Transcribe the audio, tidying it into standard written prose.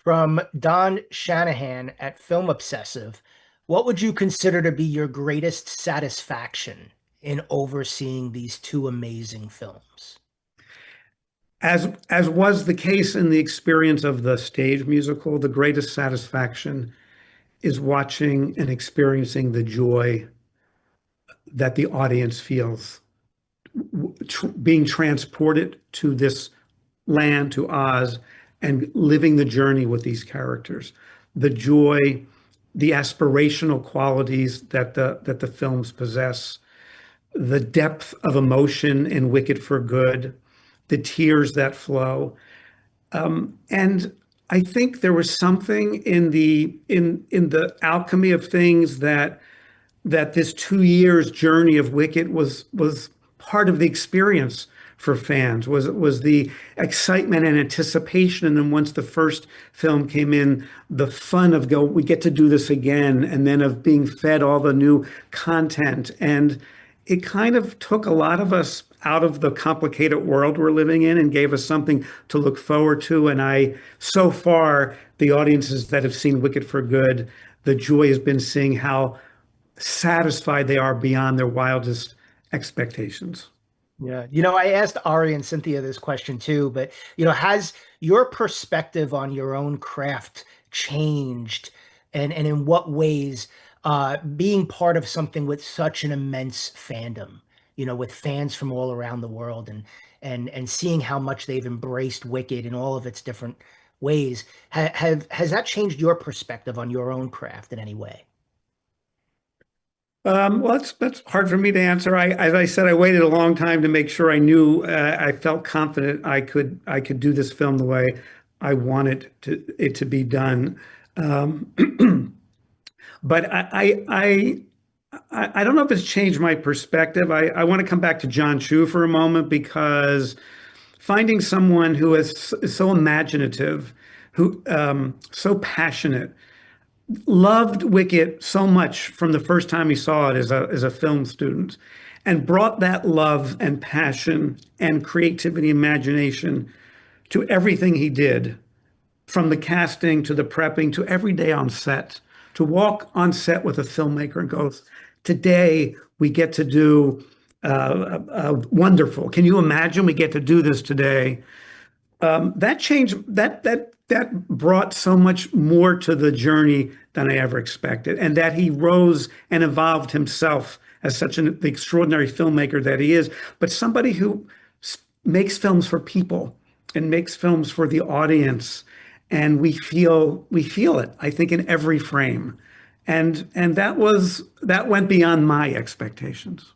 From Don Shanahan at Film Obsessive, what would you consider to be your greatest satisfaction in overseeing these two amazing films? As was the case in the experience of the stage musical, the greatest satisfaction is watching and experiencing the joy that the audience feels being transported to this land, to Oz, and living the journey with these characters. The joy, the aspirational qualities that the films possess, the depth of emotion in Wicked for Good, the tears that flow. And I think there was something in the alchemy of things that this 2 years journey of Wicked was part of the experience for fans, was the excitement and anticipation. And then once the first film came in, the fun of we get to do this again, and then of being fed all the new content. And it kind of took a lot of us out of the complicated world we're living in and gave us something to look forward to. And so far, the audiences that have seen Wicked for Good, the joy has been seeing how satisfied they are beyond their wildest expectations. Yeah. I asked Ari and Cynthia this question too, but has your perspective on your own craft changed? And in what ways, being part of something with such an immense fandom, with fans from all around the world and seeing how much they've embraced Wicked in all of its different ways, has that changed your perspective on your own craft in any way? Well, that's hard for me to answer. As I said, I waited a long time to make sure I knew, I felt confident I could do this film the way I wanted it to be done. But I don't know if it's changed my perspective. I want to come back to John Chu for a moment, because finding someone who is so imaginative, who so passionate, loved Wicked so much from the first time he saw it as a film student, and brought that love and passion and creativity, imagination to everything he did, from the casting to the prepping to every day on set. To walk on set with a filmmaker and go, today we get to do wonderful. Can you imagine we get to do this today? That changed, that brought so much more to the journey than I ever expected, and that he rose and evolved himself as such an extraordinary filmmaker that he is, but somebody who makes films for people and makes films for the audience, and we feel it, I think, in every frame, and that went beyond my expectations.